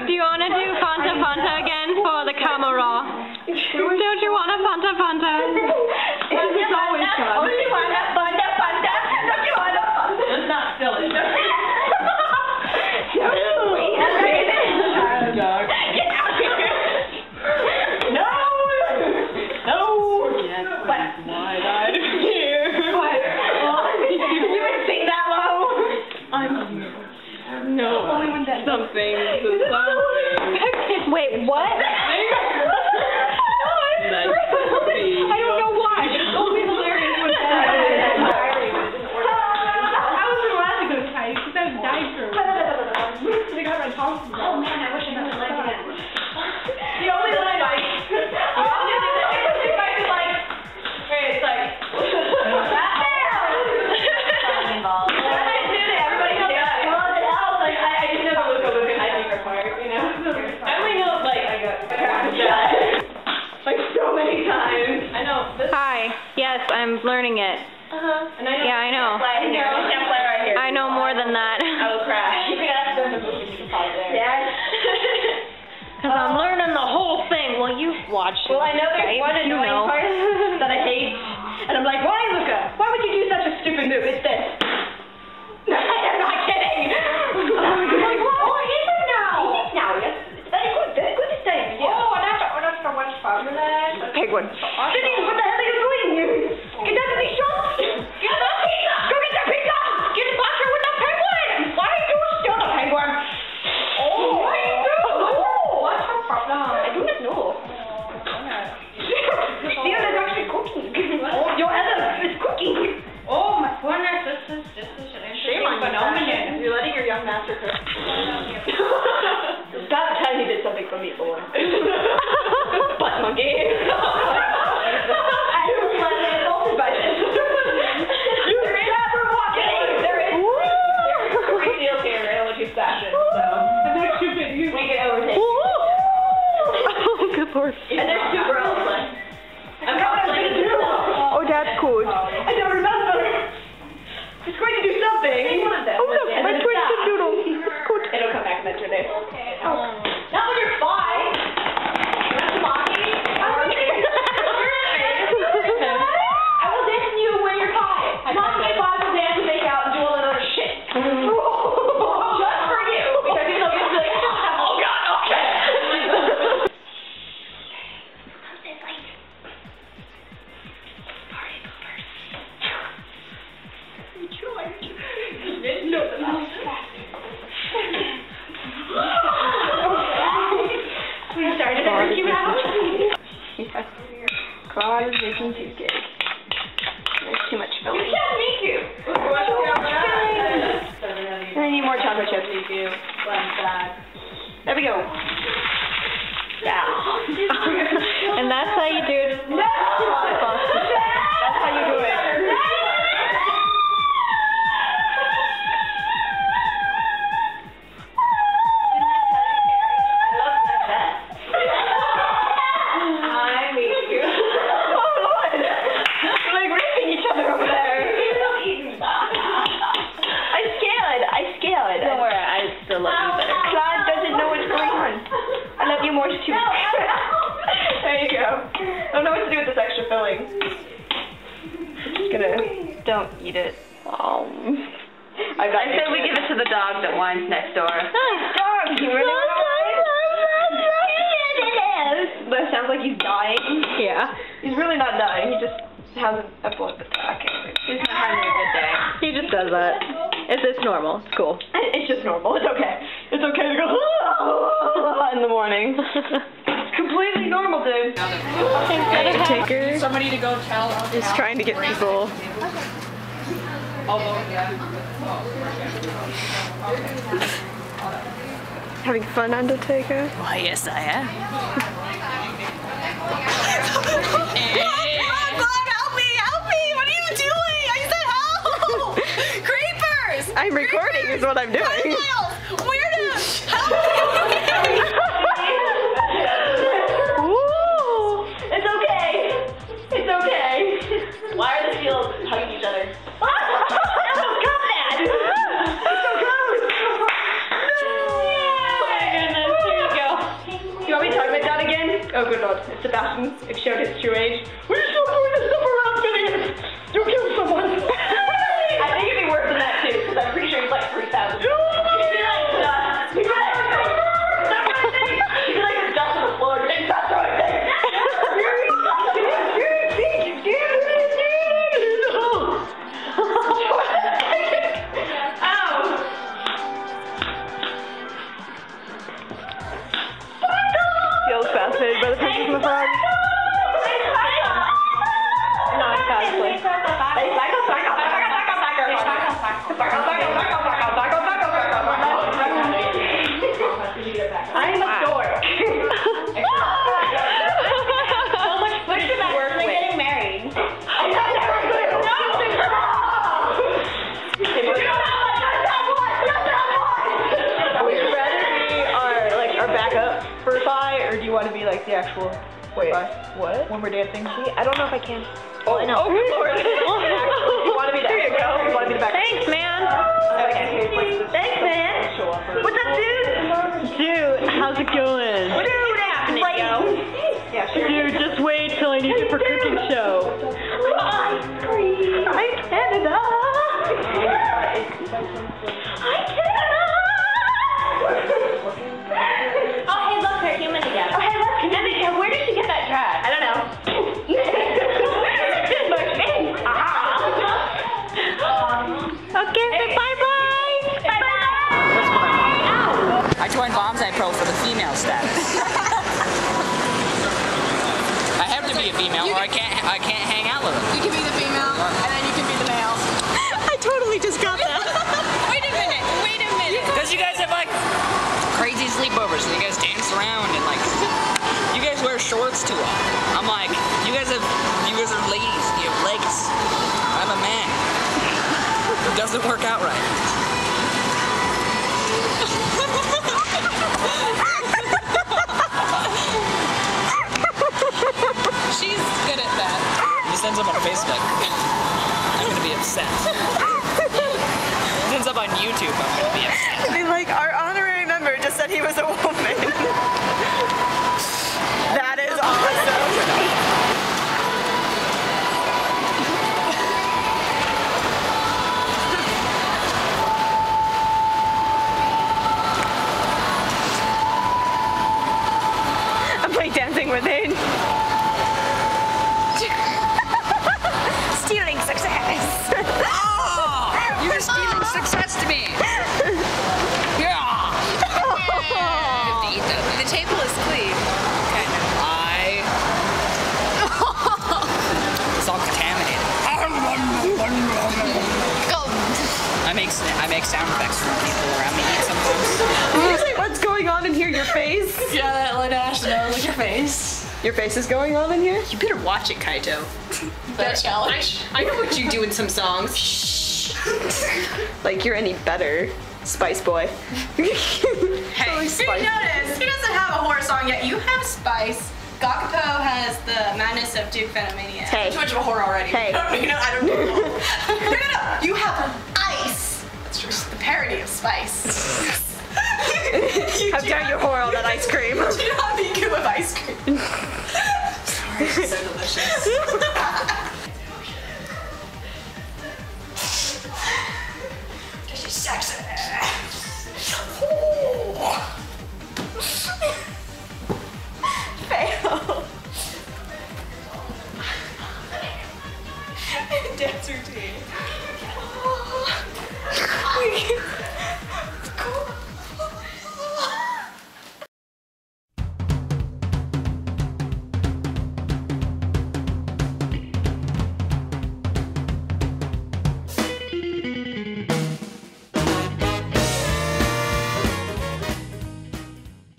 Do you want to do Fanta Fanta again for the camera? Don't you want a Fanta Fanta? It's always fun. Oh, you want a Fanta Fanta? Don't you want a Fanta? It's not silly. No. Get out here. No. No. What? Wide-eyed. What? You would sing that low? No. Something. Wait, what? I don't know why. It's only hilarious when that I was allowed to go tight because I was dying for they got my tongue. Oh man, I wish I knew the line again. The only line I it's like that down. Everybody knows that. Well, it helps. Like I just know the Luca and I think are part, you know. I only know like I got like so many times. I know. Hi. Yes, I'm learning it. And I know. Yeah, I know. I can't play right here. I know more than that. I will crash. You can ask them to move you can pause there. Yes. Because I'm learning the whole thing. Well, you've watched it. Well, I know there's right? one annoying part that I hate. And I'm like, why, Luca? Why would you do such a stupid move? It's this. I'm not kidding. I'm like, oh, he is now. He is now. Yes. Very good. Very good this time. Yeah. Oh, that's so much fun. Penguin. Denise, what the hell are you doing? Get down to the shop. Get the pizza. Go get the pizza. Get the pasta with the penguin. Why are you doing still the penguin? Oh, what are you doing? Oh, what's the problem? I do not know. Seal is actually cooking. Oh, your Ella is cooking. Oh my goodness, this is an interesting phenomenon. You're letting your young master cook. That time he did something for me for. Butt monkey. I was slightly insulted by this. You never walk in. There is three deals here in Elegy fashion, so the next two we can overtake. Oh, good lord. And there's two girls left. I'm coming to do. Oh, that's good. I don't remember. It's going to do something. Oh, look, my twisted noodle. Good. It'll come back eventually. Okay. Not when you're 5. That's mommy. I will dance you when you're 5. Mommy and 5 will dance, make out, and do all that other shit. Just for you. Because you'll be like, oh God, okay. Party poopers. You tried. You didn't know that I was we started to freak you out? Yeah. Claude is making cheesecake. There's too much filling. You can't make you. I need more chocolate chips. There we go. Yeah. And that's how you do it. No! That's how you do it. Don't eat it. I say we give it to the dog that whines next door. Dog, you really want to whine? But it sounds like he's dying. Yeah. He's really not dying. He just has a blood attack. He's not having a good day. He just does that. It's normal. It's cool. It's just normal. It's okay. It's okay to go in the morning. Completely normal, dude. Taker Somebody to go tell is trying to get people. Having fun, Undertaker? Why, yes, I am. I'm recording is what I'm doing. Weirdos! Help Ooh. It's okay. It's okay. Why are the seals hugging each other? Oh, God, Dad! It's so close! Oh, my goodness. age. We're still doing this stuff around Phineas. You killed someone. I think it'd be worse than that too, because I'm pretty sure he's like 3,000. He'd be like the dust on the floor. Take that right there. Feels fascinated by the pictures in the front. Not cosplay. I'm a dork. So much pushing back when they're getting married. I never do. Would you rather be our backup for Phi, or do you want to be like the actual? Wait, what? When we're dancing? I don't know if I can. Oh, I know. Oh, good lord. You want to be there? You go. You want to be the backup? Thanks, man. Okay. Thanks, man. What's up, dude? Dude, how's it going? What's happening, yo? Yeah, sure. Dude, just wait till I need you for cooking show. Ice cream. Hi, Canada. Hi, Canada. Oh, hey, look, they're human again. Oh, hey, look, Canada. Where did she get that dress? I don't know. Okay, bye-bye. I joined Bonsai Pro for the female status. I have to be a female or I can't hang out with them. You can be the female, and then you can be the male. I totally just got that. Wait a minute. Because you guys have like crazy sleepovers and you guys dance around and like you guys wear shorts too often. I'm like, you guys are ladies, you have legs. I'm a man. It doesn't work out right. She's good at that. This ends up on Facebook. I'm gonna be upset. This ends up on YouTube. I'm gonna be upset. I mean, like, our honorary member just said he was a woman. That is awesome. I'm like dancing with it. Stealing success. Oh! You're stealing success to me! Yeah! I have to eat that. The table is clean. Kind of. It's all contaminated. I make sound effects for people around me sometimes. What's going on in here? Your face? Yeah, that let Ash know. Look at your face. Your face is going on in here? You better watch it, Kaito. That challenge. I know what you do in some songs. Shh. Like you're any better, Spice Boy. Hey, Totally you Spice. notice he doesn't have a horror song yet. You have Spice. Gakupo has the Madness of Duke Phantomania. Hey. Too much of a horror already. Hey. I don't know. No. You have Ice. That's just the parody of Spice. How dare you whore all that ice cream? Do you have Miku of ice cream? Sorry, it's so delicious.